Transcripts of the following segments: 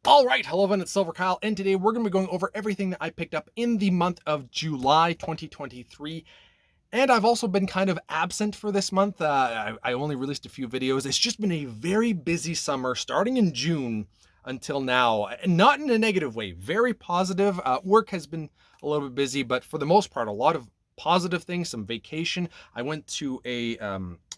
All right, hello everyone, it's silverkyle, and today we're going to be going over everything that I picked up in the month of July 2023. And I've also been kind of absent for this month. I only released a few videos. It's just been a very busy summer, starting in June until now. And not in a negative way, very positive. Work has been a little bit busy, but for the most part, a lot of positive things, some vacation. I went to a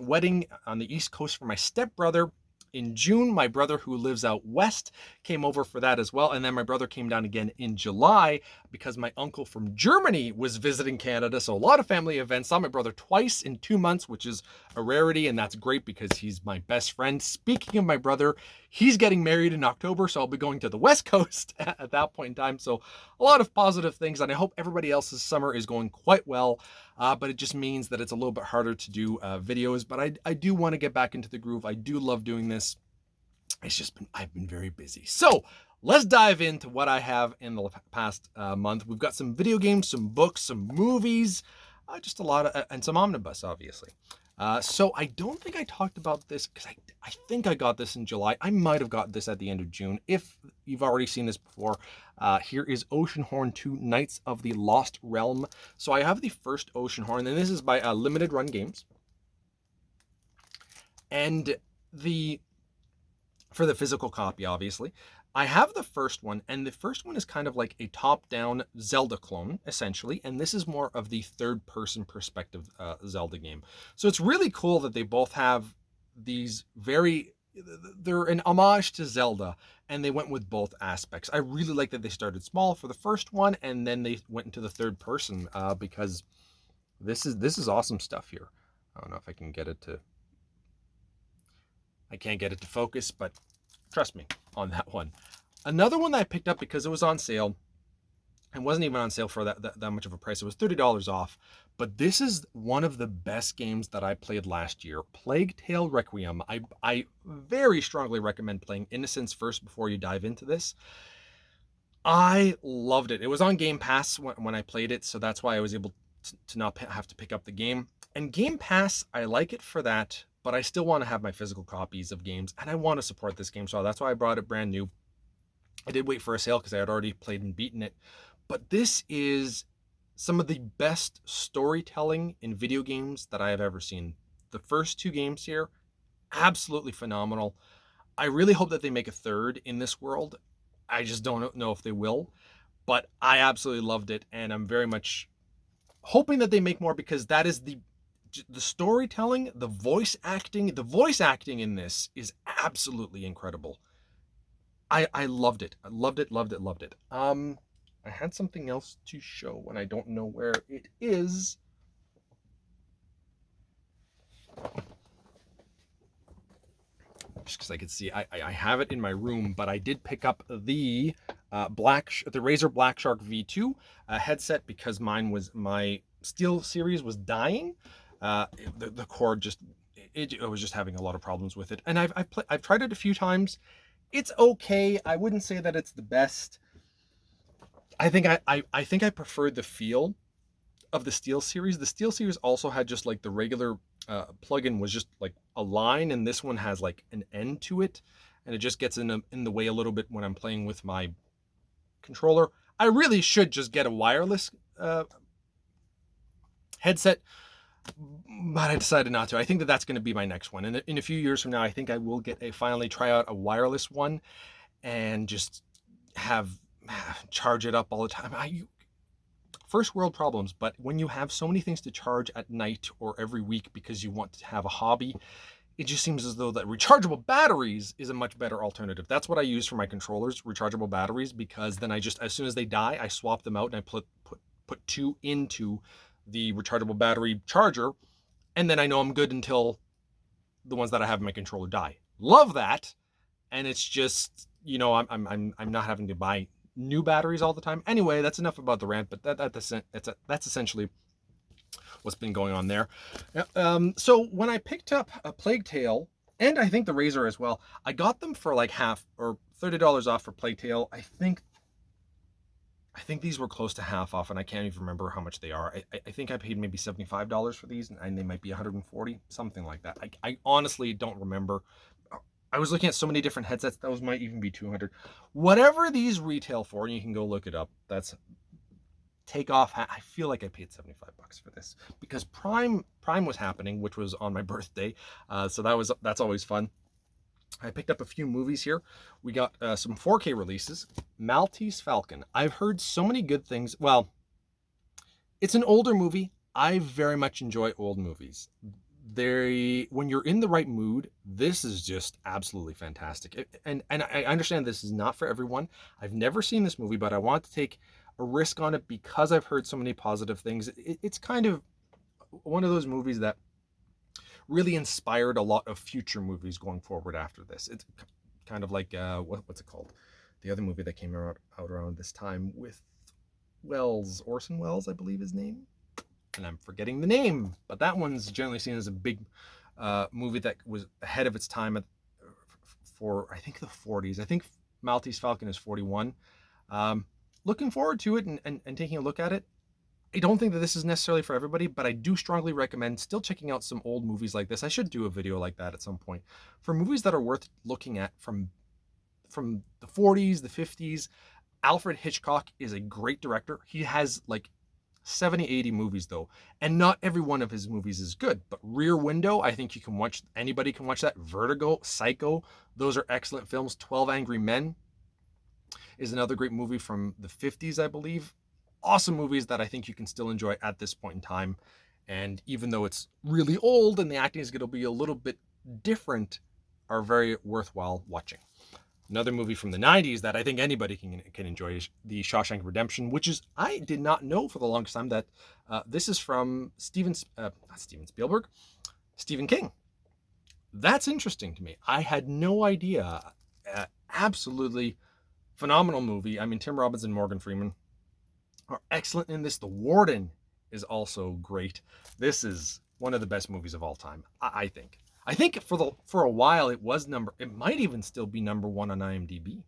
wedding on the East Coast for my stepbrother in June. My brother, who lives out west, came over for that as well. And then my brother came down again in July because my uncle from Germany was visiting Canada. So a lot of family events. Saw my brother twice in 2 months, which is a rarity. And that's great because he's my best friend. Speaking of my brother, he's getting married in October. So I'll be going to the West Coast at that point in time. So a lot of positive things. And I hope everybody else's summer is going quite well. But it just means that it's a little bit harder to do videos. But I do want to get back into the groove. I do love doing this. It's just I've been very busy. So let's dive into what I have in the past month. We've got some video games, some books, some movies, just a lot of, and some omnibus, obviously. So I don't think I talked about this because I think I got this in July. I might have got this at the end of June. If you've already seen this before, here is Oceanhorn 2 Knights of the Lost Realm. So I have the first Oceanhorn, and this is by Limited Run Games. And for the physical copy, obviously. I have the first one, and the first one is kind of like a top-down Zelda clone, essentially, and this is more of the third-person perspective Zelda game. So it's really cool that they both have these they're an homage to Zelda, and they went with both aspects. I really like that they started small for the first one, and then they went into the third person, because this is awesome stuff here. I don't know if I can get it to... I can't get it to focus, but trust me on that one. Another one that I picked up because it was on sale, and wasn't even on sale for that much of a price. It was $30 off, but this is one of the best games that I played last year. Plague Tale Requiem. I very strongly recommend playing Innocence first before you dive into this. I loved it. It was on Game Pass when I played it, so that's why I was able to not have to pick up the game. And Game Pass, I like it for that, but I still want to have my physical copies of games, and I want to support this game, so that's why I brought it brand new. I did wait for a sale because I had already played and beaten it, but this is some of the best storytelling in video games that I have ever seen. The first 2 games here, absolutely phenomenal. I really hope that they make a third in this world. I just don't know if they will, but I absolutely loved it, and I'm very much hoping that they make more because that is the storytelling, the voice acting in this is absolutely incredible. I loved it. I loved it. I had something else to show and I don't know where it is. Just because I could see, I have it in my room, but I did pick up the Razer Black Shark V2 headset because my Steel series was dying. The cord just I was just having a lot of problems with it, and I've tried it a few times. It's okay. I wouldn't say that it's the best. I think I preferred the feel of the Steel series. The Steel series also had just like the regular plug-in was just like a line, and this one has like an end to it, and it just gets in the way a little bit when I'm playing with my controller. I really should just get a wireless headset, but I decided not to. I think that that's going to be my next one. And in a few years from now, I think I will finally try out a wireless one and just charge it up all the time. First world problems, but when you have so many things to charge at night or every week because you want to have a hobby, it just seems as though that rechargeable batteries is a much better alternative. That's what I use for my controllers, rechargeable batteries, because then I just, as soon as they die, I swap them out and I put 2 into the rechargeable battery charger, and then I know I'm good until the ones that I have in my controller die. Love that, and it's just, I'm not having to buy new batteries all the time. Anyway, that's enough about the rant, but that's essentially what's been going on there. So when I picked up a Plague Tale, and I think the Razer as well, I got them for like half or $30 off for Plague Tale. I think these were close to half off, and I can't even remember how much they are. I think I paid maybe $75 for these, and they might be $140, something like that. I honestly don't remember. I was looking at so many different headsets. Those might even be 200. Whatever these retail for, and you can go look it up. That's take off. I feel like I paid $75 for this because Prime was happening, which was on my birthday. So that's always fun. I picked up a few movies here. We got some 4K releases. Maltese Falcon. I've heard so many good things. Well, it's an older movie. I very much enjoy old movies. When you're in the right mood, this is just absolutely fantastic. And I understand this is not for everyone. I've never seen this movie, but I want to take a risk on it because I've heard so many positive things. It's kind of one of those movies that really inspired a lot of future movies going forward after this. It's kind of like what's it called? The other movie that came out around this time with Orson Welles, I believe his name, and I'm forgetting the name, but that one's generally seen as a big movie that was ahead of its time for I think the 40s. I think Maltese Falcon is 41. Looking forward to it and taking a look at it. I don't think that this is necessarily for everybody, but I do strongly recommend still checking out some old movies like this. I should do a video like that at some point for movies that are worth looking at from the 40s, the 50s. Alfred Hitchcock is a great director. He has like 70, 80 movies though, and not every one of his movies is good. But Rear Window, I think anybody can watch that. Vertigo, Psycho, those are excellent films. 12 Angry Men is another great movie from the 50s, I believe. Awesome movies that I think you can still enjoy at this point in time. And even though it's really old and the acting is going to be a little bit different, are very worthwhile watching. Another movie from the 90s that I think anybody can enjoy is The Shawshank Redemption, which is, I did not know for the longest time that this is from Stephen King. That's interesting to me. I had no idea. Absolutely phenomenal movie. I mean, Tim Robbins and Morgan Freeman are excellent in this. The Warden is also great. This is one of the best movies of all time, I think. I think for a while it might even still be number one on IMDb.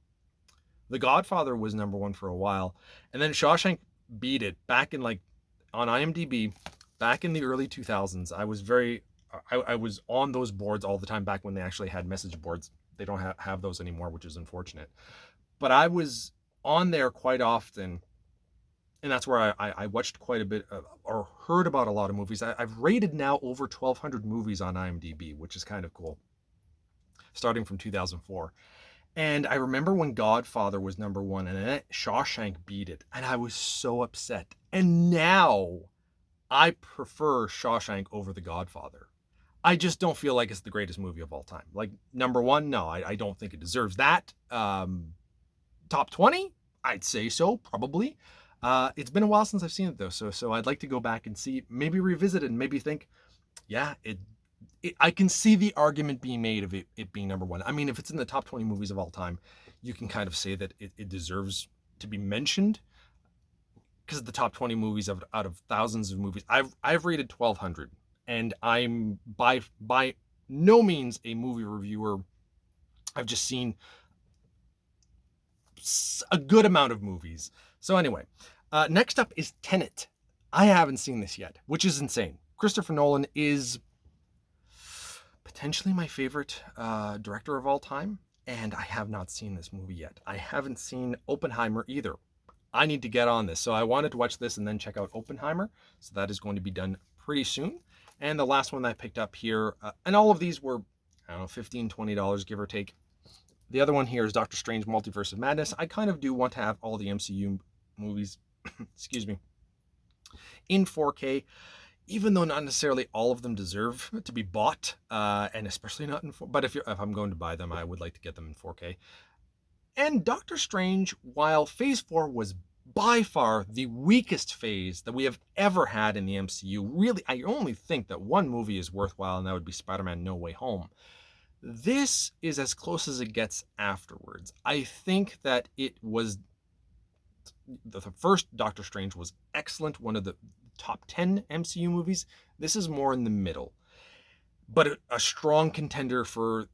The Godfather was number one for a while, and then Shawshank beat it back in on IMDb back in the early 2000s. I was on those boards all the time back when they actually had message boards. They don't have those anymore, which is unfortunate. But I was on there quite often. And that's where I watched quite a bit or heard about a lot of movies. I've rated now over 1,200 movies on IMDb, which is kind of cool, starting from 2004. And I remember when Godfather was number one and then Shawshank beat it. And I was so upset. And now I prefer Shawshank over The Godfather. I just don't feel like it's the greatest movie of all time. Like number one, no, I don't think it deserves that. Top 20? I'd say so, probably. It's been a while since I've seen it though, so I'd like to go back and see, maybe revisit it and maybe think, yeah, I can see the argument being made of it being number one. I mean, if it's in the top 20 movies of all time, you can kind of say that it deserves to be mentioned because the top 20 movies out of thousands of movies. I've rated 1,200, and I'm by no means a movie reviewer. I've just seen a good amount of movies. So anyway, next up is Tenet. I haven't seen this yet, which is insane. Christopher Nolan is potentially my favorite director of all time, and I have not seen this movie yet. I haven't seen Oppenheimer either. I need to get on this. So I wanted to watch this and then check out Oppenheimer. So that is going to be done pretty soon. And the last one that I picked up here, and all of these were, I don't know, $15, $20, give or take. The other one here is Doctor Strange Multiverse of Madness. I kind of do want to have all the MCU movies, excuse me, in 4K, even though not necessarily all of them deserve to be bought, and especially not in 4K. But if I'm going to buy them, I would like to get them in 4K. And Doctor Strange, while Phase 4 was by far the weakest phase that we have ever had in the MCU, really, I only think that one movie is worthwhile, and that would be Spider-Man No Way Home. This is as close as it gets afterwards. I think that it was the first Doctor Strange was excellent, one of the top 10 MCU movies. This is more in the middle, but a strong contender for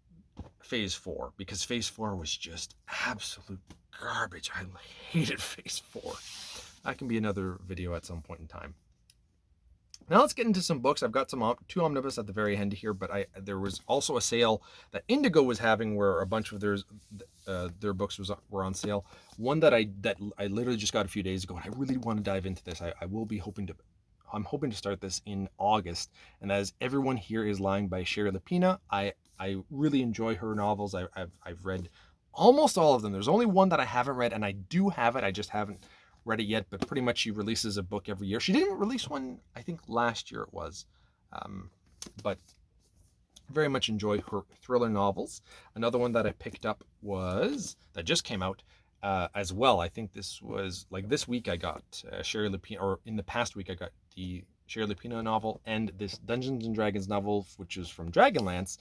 Phase 4, because Phase 4 was just absolute garbage. I hated Phase 4. That can be another video at some point in time. Now let's get into some books. I've got two omnibus at the very end here, but there was also a sale that Indigo was having where a bunch of their books were on sale. One that I literally just got a few days ago, and I really want to dive into this. I'm hoping to start this in August, and that is Everyone Here Is Lying by Sherry Lapina. I really enjoy her novels. I've read almost all of them. There's only one that I haven't read, and I do have it. I just haven't read it yet, but pretty much she releases a book every year. She didn't release one, I think last year it was, but very much enjoy her thriller novels. Another one that I picked up that just came out as well. I think this was like this week I got Sherry Lapina, or in the past week I got the Sherry Lapina novel and this Dungeons and Dragons novel, which is from Dragonlance,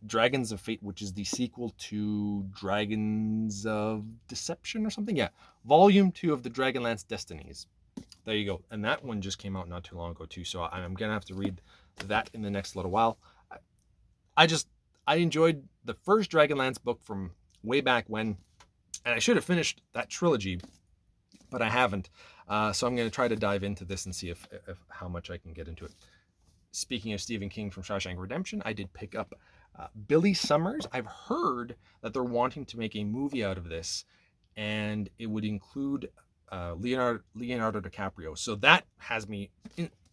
Dragons of Fate, which is the sequel to Dragons of Deception or something. Yeah, Volume 2 of the Dragonlance Destinies. There you go. And that one just came out not too long ago too, so I'm gonna have to read that in the next little while. I enjoyed the first Dragonlance book from way back when, and I should have finished that trilogy, but I haven't. So I'm going to try to dive into this and see if how much I can get into it. Speaking of Stephen King from Shawshank Redemption, I did pick up Billy Summers. I've heard that they're wanting to make a movie out of this, and it would include Leonardo DiCaprio. So that has me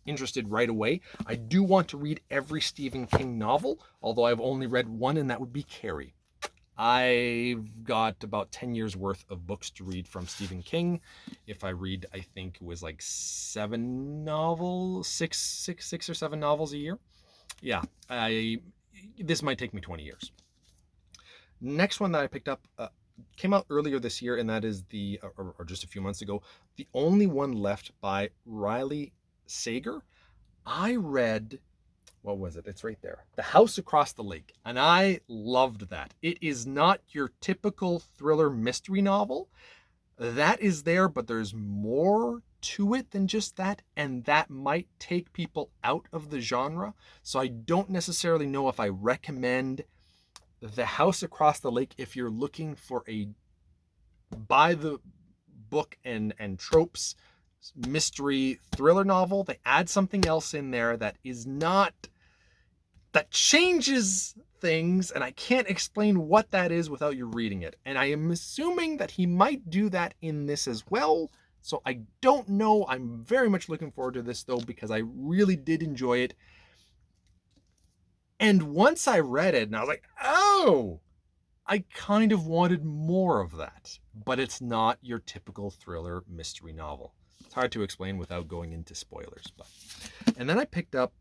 interested right away. I do want to read every Stephen King novel, although I've only read one, and that would be Carrie. I've got about 10 years worth of books to read from Stephen King. If I read, I think it was like 7 novels, six or 7 novels a year. Yeah, this might take me 20 years. Next one that I picked up came out earlier this year, and that is or just a few months ago, The Only One Left by Riley Sager. I read, what was it? It's right there. The House Across the Lake. And I loved that. It is not your typical thriller mystery novel. That is there, but there's more to it than just that. And that might take people out of the genre. So I don't necessarily know if I recommend The House Across the Lake if you're looking for a by the book and tropes mystery thriller novel. They add something else in there that changes things, and I can't explain what that is without you reading it. And I am assuming that he might do that in this as well. So I don't know. I'm very much looking forward to this though, because I really did enjoy it. And once I read it, and I was like, oh, I kind of wanted more of that. But it's not your typical thriller mystery novel. It's hard to explain without going into spoilers. And then I picked up,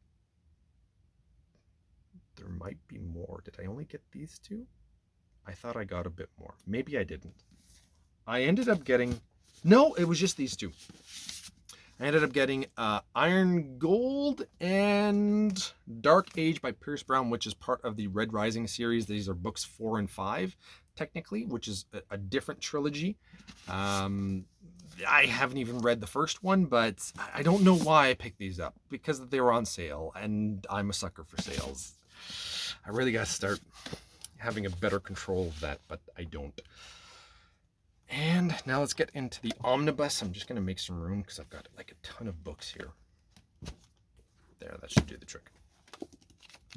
there might be more. Did I only get these two? I thought I got a bit more. Maybe I didn't. I ended up getting, no, it was just these two. I ended up getting Iron Gold and Dark Age by Pierce Brown, which is part of the Red Rising series. These are books 4 and 5, technically, which is a different trilogy. I haven't even read the first one, but I don't know why I picked these up, because they were on sale, and I'm a sucker for sales. I really got to start having a better control of that, but I don't. And now let's get into the omnibus. I'm just going to make some room because I've got like a ton of books here. There, that should do the trick.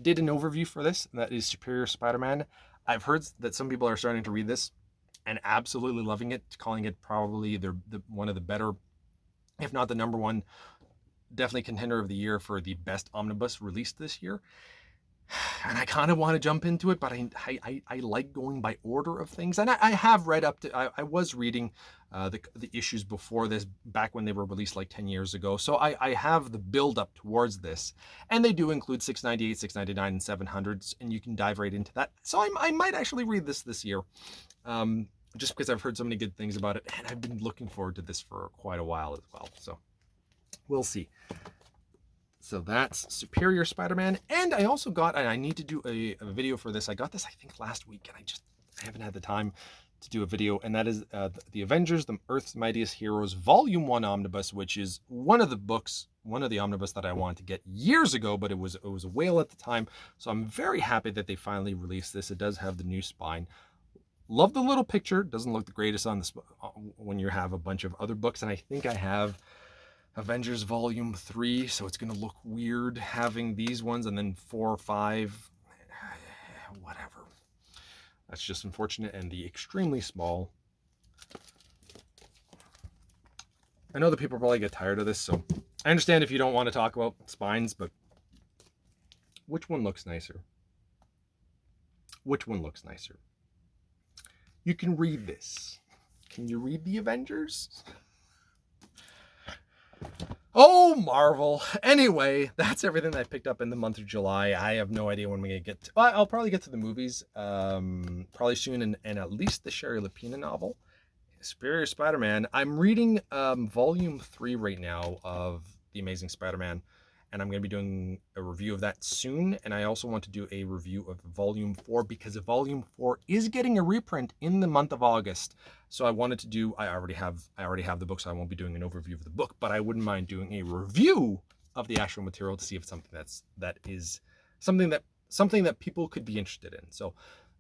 Did an overview for this, and that is Superior Spider-Man. I've heard that some people are starting to read this and absolutely loving it, calling it probably one of the better, if not the number one, definitely contender of the year for the best omnibus released this year. And I kind of want to jump into it, but I like going by order of things. And I have read up to, I was reading the issues before this, back when they were released like 10 years ago. So I have the build up towards this. And they do include 698, 699, and 700s, and you can dive right into that. So I might actually read this year, just because I've heard so many good things about it. And I've been looking forward to this for quite a while as well. So we'll see. So that's Superior Spider-Man. And I also got, and I need to do a video for this. I got this, I think, last week, and I haven't had the time to do a video. And that is the Avengers, the Earth's Mightiest Heroes, Volume 1 Omnibus, which is one of the omnibus that I wanted to get years ago, but it was a whale at the time. So I'm very happy that they finally released this. It does have the new spine. Love the little picture. Doesn't look the greatest on when you have a bunch of other books. And I think I have Avengers Volume 3, so it's going to look weird having these ones, and then 4, 5, whatever. That's just unfortunate, and the extremely small. I know that people probably get tired of this, so I understand if you don't want to talk about spines, but which one looks nicer? Which one looks nicer? You can read this. Can you read the Avengers? Oh, Marvel. Anyway, that's everything that I picked up in the month of July. I have no idea when we're going to get to... I'll probably get to the movies probably soon, and at least the Sherry Lapina novel, Superior Spider-Man. I'm reading Volume 3 right now of The Amazing Spider-Man, and I'm going to be doing a review of that soon, and I also want to do a review of Volume 4 because Volume 4 is getting a reprint in the month of August. So I wanted to do, I already have the book, so I won't be doing an overview of the book, but I wouldn't mind doing a review of the actual material to see if it's something something that people could be interested in. So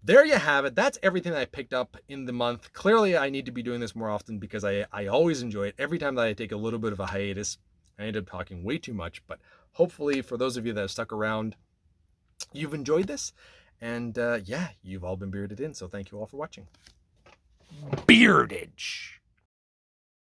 there you have it. That's everything that I picked up in the month. Clearly, I need to be doing this more often because I always enjoy it. Every time that I take a little bit of a hiatus, I end up talking way too much, but hopefully for those of you that have stuck around, you've enjoyed this. And yeah, you've all been bearded in, so thank you all for watching. Beardage.